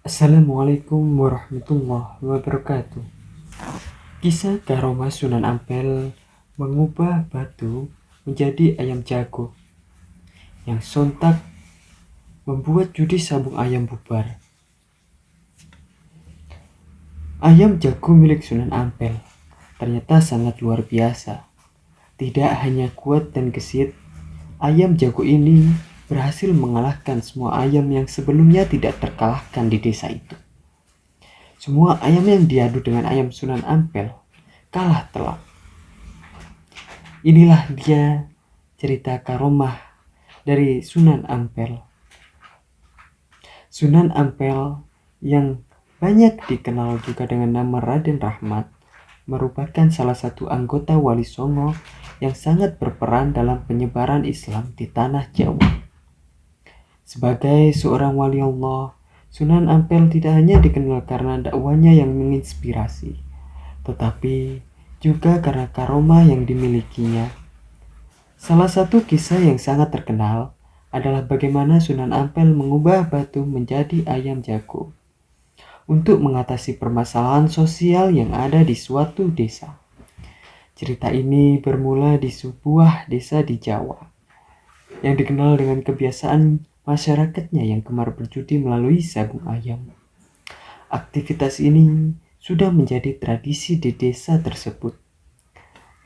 Assalamualaikum warahmatullahi wabarakatuh. Kisah Karomah Sunan Ampel mengubah batu menjadi ayam jago yang sontak membuat judi sabung ayam bubar. Ayam jago milik Sunan Ampel ternyata sangat luar biasa. Tidak hanya kuat dan gesit, ayam jago ini berhasil mengalahkan semua ayam yang sebelumnya tidak terkalahkan di desa itu. Semua ayam yang diadu dengan ayam Sunan Ampel kalah telak. Inilah dia cerita karomah dari Sunan Ampel. Sunan Ampel yang banyak dikenal juga dengan nama Raden Rahmat merupakan salah satu anggota Wali Songo yang sangat berperan dalam penyebaran Islam di tanah Jawa. Sebagai seorang wali Allah, Sunan Ampel tidak hanya dikenal karena dakwanya yang menginspirasi, tetapi juga karena karomah yang dimilikinya. Salah satu kisah yang sangat terkenal adalah bagaimana Sunan Ampel mengubah batu menjadi ayam jago untuk mengatasi permasalahan sosial yang ada di suatu desa. Cerita ini bermula di sebuah desa di Jawa yang dikenal dengan kebiasaan masyarakatnya yang gemar berjudi melalui sabung ayam. Aktivitas ini sudah menjadi tradisi di desa tersebut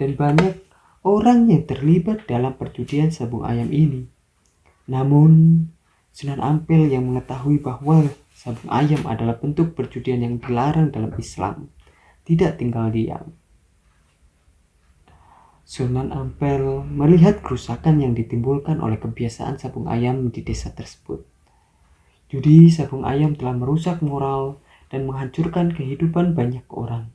dan banyak orang yang terlibat dalam perjudian sabung ayam ini. Namun, Sunan Ampel yang mengetahui bahwa sabung ayam adalah bentuk perjudian yang dilarang dalam Islam tidak tinggal diam. Sunan Ampel melihat kerusakan yang ditimbulkan oleh kebiasaan sabung ayam di desa tersebut. Judi sabung ayam telah merusak moral dan menghancurkan kehidupan banyak orang.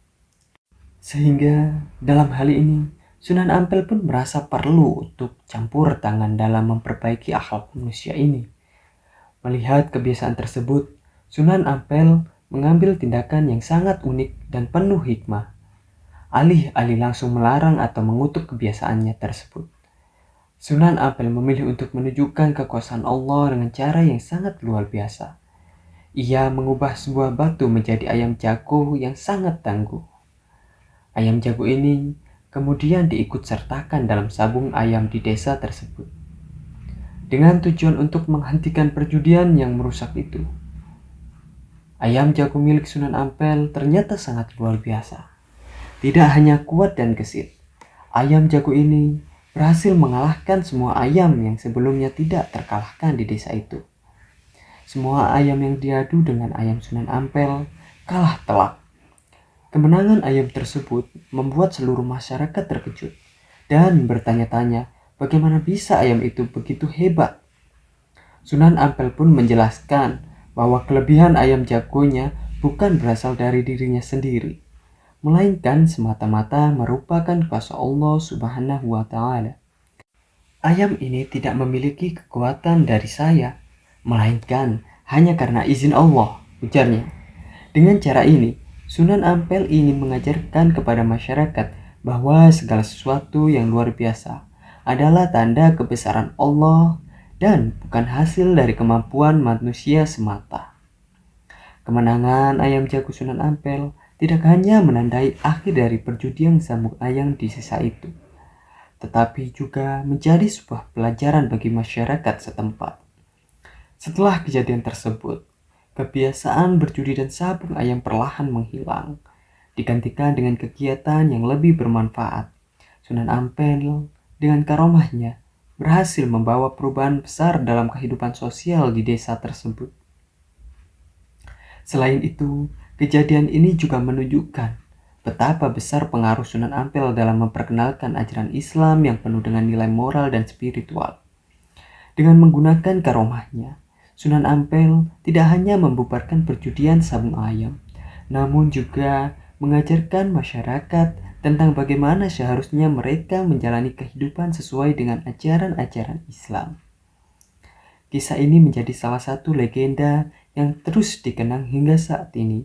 Sehingga dalam hal ini, Sunan Ampel pun merasa perlu untuk campur tangan dalam memperbaiki akhlak manusia ini. Melihat kebiasaan tersebut, Sunan Ampel mengambil tindakan yang sangat unik dan penuh hikmah. Alih-alih langsung melarang atau mengutuk kebiasaannya tersebut, Sunan Ampel memilih untuk menunjukkan kekuasaan Allah dengan cara yang sangat luar biasa. Ia mengubah sebuah batu menjadi ayam jago yang sangat tangguh. Ayam jago ini kemudian diikut sertakan dalam sabung ayam di desa tersebut, dengan tujuan untuk menghentikan perjudian yang merusak itu. Ayam jago milik Sunan Ampel ternyata sangat luar biasa. Tidak hanya kuat dan gesit, ayam jago ini berhasil mengalahkan semua ayam yang sebelumnya tidak terkalahkan di desa itu. Semua ayam yang diadu dengan ayam Sunan Ampel kalah telak. Kemenangan ayam tersebut membuat seluruh masyarakat terkejut dan bertanya-tanya bagaimana bisa ayam itu begitu hebat. Sunan Ampel pun menjelaskan bahwa kelebihan ayam jagonya bukan berasal dari dirinya sendiri, melainkan semata-mata merupakan kuasa Allah Subhanahu wa Ta'ala. Ayam ini tidak memiliki kekuatan dari saya, melainkan hanya karena izin Allah, ujarnya. Dengan cara ini, Sunan Ampel ingin mengajarkan kepada masyarakat bahwa segala sesuatu yang luar biasa adalah tanda kebesaran Allah dan bukan hasil dari kemampuan manusia semata. Kemenangan ayam jago Sunan Ampel tidak hanya menandai akhir dari perjudian sabung ayam di desa itu, tetapi juga menjadi sebuah pelajaran bagi masyarakat setempat. Setelah kejadian tersebut, kebiasaan berjudi dan sabung ayam perlahan menghilang, digantikan dengan kegiatan yang lebih bermanfaat. Sunan Ampel dengan karomahnya berhasil membawa perubahan besar dalam kehidupan sosial di desa tersebut. Selain itu, kejadian ini juga menunjukkan betapa besar pengaruh Sunan Ampel dalam memperkenalkan ajaran Islam yang penuh dengan nilai moral dan spiritual. Dengan menggunakan karomahnya, Sunan Ampel tidak hanya membubarkan perjudian sabung ayam, namun juga mengajarkan masyarakat tentang bagaimana seharusnya mereka menjalani kehidupan sesuai dengan ajaran-ajaran Islam. Kisah ini menjadi salah satu legenda yang terus dikenang hingga saat ini.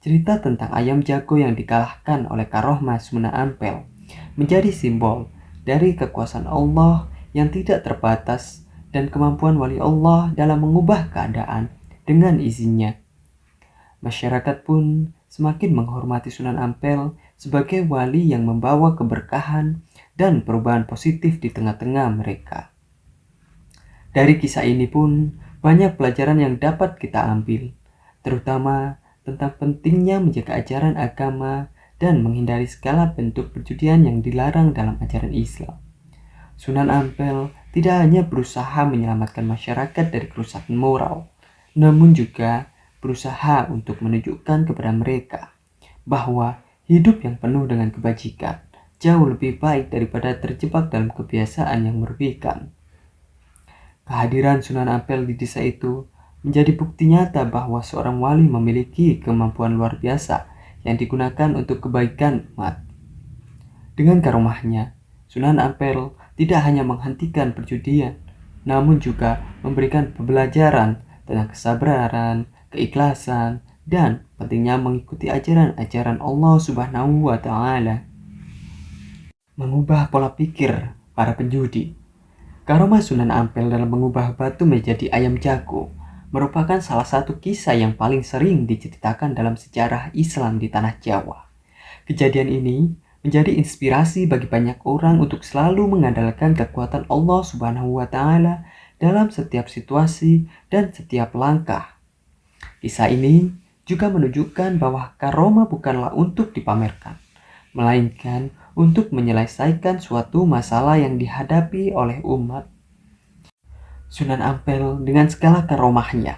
Cerita tentang ayam jago yang dikalahkan oleh karomah Sunan Ampel menjadi simbol dari kekuasaan Allah yang tidak terbatas dan kemampuan wali Allah dalam mengubah keadaan dengan izinnya. Masyarakat pun semakin menghormati Sunan Ampel sebagai wali yang membawa keberkahan dan perubahan positif di tengah-tengah mereka. Dari kisah ini pun banyak pelajaran yang dapat kita ambil, terutama tentang pentingnya menjaga ajaran agama dan menghindari segala bentuk perjudian yang dilarang dalam ajaran Islam. Sunan Ampel tidak hanya berusaha menyelamatkan masyarakat dari kerusakan moral, namun juga berusaha untuk menunjukkan kepada mereka bahwa hidup yang penuh dengan kebajikan jauh lebih baik daripada terjebak dalam kebiasaan yang merugikan. Kehadiran Sunan Ampel di desa itu menjadi bukti nyata bahwa seorang wali memiliki kemampuan luar biasa yang digunakan untuk kebaikan umat. Dengan karomahnya, Sunan Ampel tidak hanya menghentikan perjudian, namun juga memberikan pembelajaran tentang kesabaran, keikhlasan, dan pentingnya mengikuti ajaran-ajaran Allah Subhanahu wa Ta'ala. Mengubah pola pikir para penjudi. Karomah Sunan Ampel dalam mengubah batu menjadi ayam jago merupakan salah satu kisah yang paling sering diceritakan dalam sejarah Islam di tanah Jawa. Kejadian ini menjadi inspirasi bagi banyak orang untuk selalu mengandalkan kekuatan Allah Subhanahu wa Ta'ala dalam setiap situasi dan setiap langkah. Kisah ini juga menunjukkan bahwa karomah bukanlah untuk dipamerkan, melainkan untuk menyelesaikan suatu masalah yang dihadapi oleh umat. Sunan Ampel dengan segala karomahnya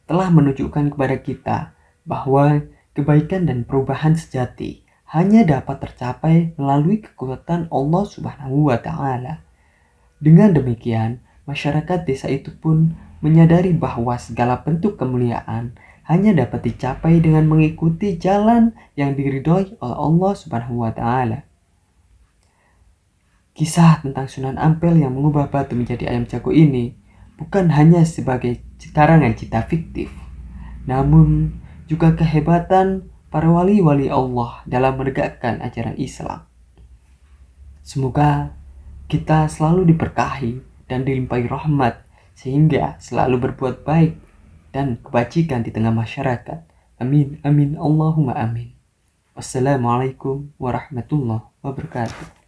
telah menunjukkan kepada kita bahwa kebaikan dan perubahan sejati hanya dapat tercapai melalui kekuatan Allah Subhanahu wa Ta'ala. Dengan demikian, masyarakat desa itu pun menyadari bahwa segala bentuk kemuliaan hanya dapat dicapai dengan mengikuti jalan yang diridhoi oleh Allah Subhanahu wa Ta'ala. Kisah tentang Sunan Ampel yang mengubah batu menjadi ayam jago ini bukan hanya sebagai karangan cerita fiktif, namun juga kehebatan para wali-wali Allah dalam menegakkan ajaran Islam. Semoga kita selalu diberkahi dan dilimpahi rahmat sehingga selalu berbuat baik dan kebajikan di tengah masyarakat. Amin, amin, Allahumma amin. Wassalamualaikum warahmatullahi wabarakatuh.